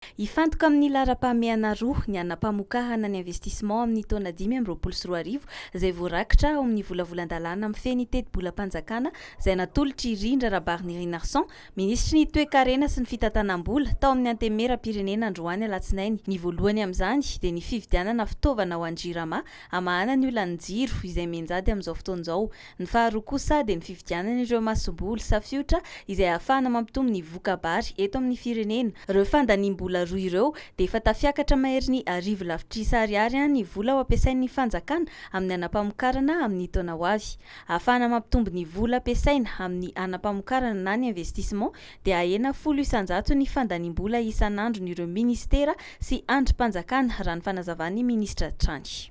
Ifantoka amin'ny laharam-pahamehana roa ny anam-pamokahana ny investissement amin'ny taona 2024 izay voarakitra ao amin'ny volavolan-dalàna amin'ny feny teti-bola-panjakana izay natolotra irindra Rabarni Rinarson, ministry ny toe-karena sy ny fitantanam-bola tao amin'ny antemera-pirenena Androany Alatsinainy. Ny voalohany amin'izany dia ny fividianana fitaovana ho an-JIRAMA hamahana ny olan'ny jiro izay mianjady amin'izao fotoan'izao. Ny faharoa kosa dia ny fividianana ireo masom-boly safiotra izay ahafahana mampitombo ny voka-bary eto amin'ny firenena. Ireo fandanimbola roa ireo dia efa tafiakatra mahery ny 2,3 ny vola ho ampiasain'ny fanjakana amin'ny anam-pamokarana amin'ny taona ho avy. Ahafahana mampitombo ny vola ampiasaina amin'ny anam-pamokarana na ny investissement dia ahena 100 ny fandanimbola isan'andro n'ireo ministera sy andrim-panjakana raha ny fanazavan'ny ministra Trany.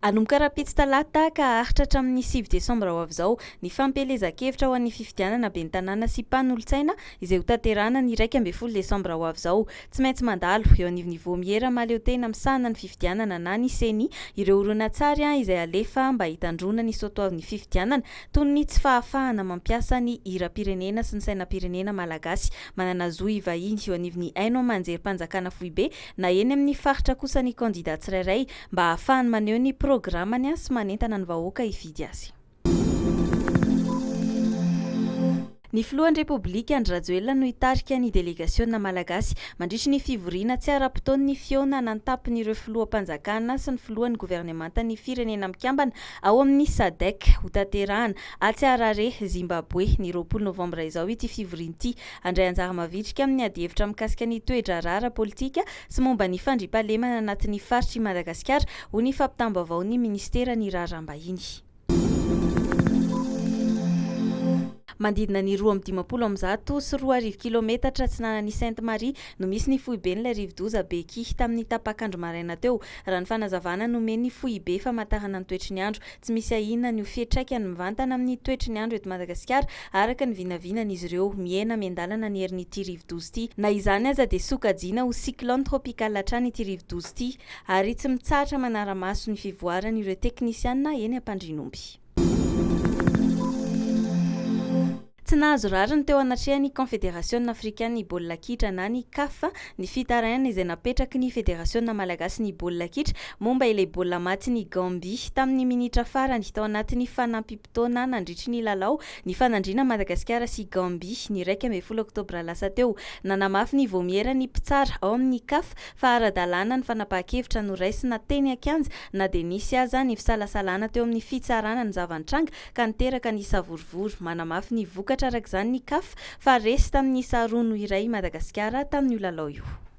Anomboka rapitsy talata ka aharitra hatramin'ny 7 desambra ho avy izao ny fampelezan-kevitra ho an'ny fifidianana ben'ny tanàna sy mpanolotsaina izay ho tanterahana ny 12 desambra ho avy izao. Tsy maintsy mandalo eo anivon'ny voamiera mahaleo tena misahana ny fifidianana na ny seny ireo horonan-tsary izay alefa mba hitandrona ny soatoavin'ny fifidianana toy ny tsy fahafahana mampiasa ny hira-pirenena sy ny sainam-pirenena malagasy. Manana zohy vahiny eo anivon'ny haino manjerim-panjakana Foibe na eny amin'ny faritra kosa ny kandida tsirairay mba ahafahany maneho ny programany sy manentana ny vahoaka hividy azy. Ny filohan'ny Repoblika Andry Rajoelina no hitarika ny delegasiona malagasy mandritra ny fivoriana tsy ara-potoan'ny fiona nantapon'ireo filoham-panjakana sy ny filohan'ny governemanta ny firenena mikambana ao amin'ny SADC ho tanterahana atsy Harare, Zimbabwe ny 20 novambra izao ity fivoriana ity. Andray anjara mavitrika amin'ny adi-hevitra mikasika ny toetra rara politika sy momba ny fandriampahalemana anatin'ny faritry Madagasikara ho ny fampitam-baovaon'ny ministera ny raharaham-bahiny. Mandidina ny 2,50 sy 2,000 kilometatra atsinanan'ny Sainte-Marie no misy ny Foibe n'ilay rivo-doza Beky tamin'ny tapakandro maraina teo. Raha ny fanazavana nomen'ny Foibe famantarana ny toetry ny andro, tsy misy ahina ny ho fiantraikany mivantana amin'ny toetry ny andro eto Madagasikara araka ny vinavinan'izy ireo miaina miandalana ny herin'ity rivo-doza ity. Na izany aza dia sokajiana ho cyclone tropical hatrany ity rivo-doza ity ary tsy mitsahatra manara-maso ny fivoaran'ireo teknisianina eny Ampandrinomby. Tsy nahazo rariny teo anatrehan'ny Confédération Africaine ny baolina kitra na ny CAF ny fitarainana izay napetraky ny Fédération Malagasy ny baolina kitra momba ilay baolina maty ny Gambie tamin'ny minitra farany tao anatin'ny fanampim-potoana nandritry ny lalao ny fanandriana Madagasikara sy Gambie ny 11 oktobra lasa teo. Nanamafy ny voamiera ny mpitsara ao amin'ny CAF fa ara-dalàna ny fanapahan-kevitra noraisina teny Akianja na dia nisy aza ny fisalasalana teo amin'ny fitsarana ny zava-nitranga ka niteraka ny savorivory. Manamafy ny vokatra arak'izany ny CAF fa resy tamin'ny sarono iray Madagasikara tamin'io lalao io.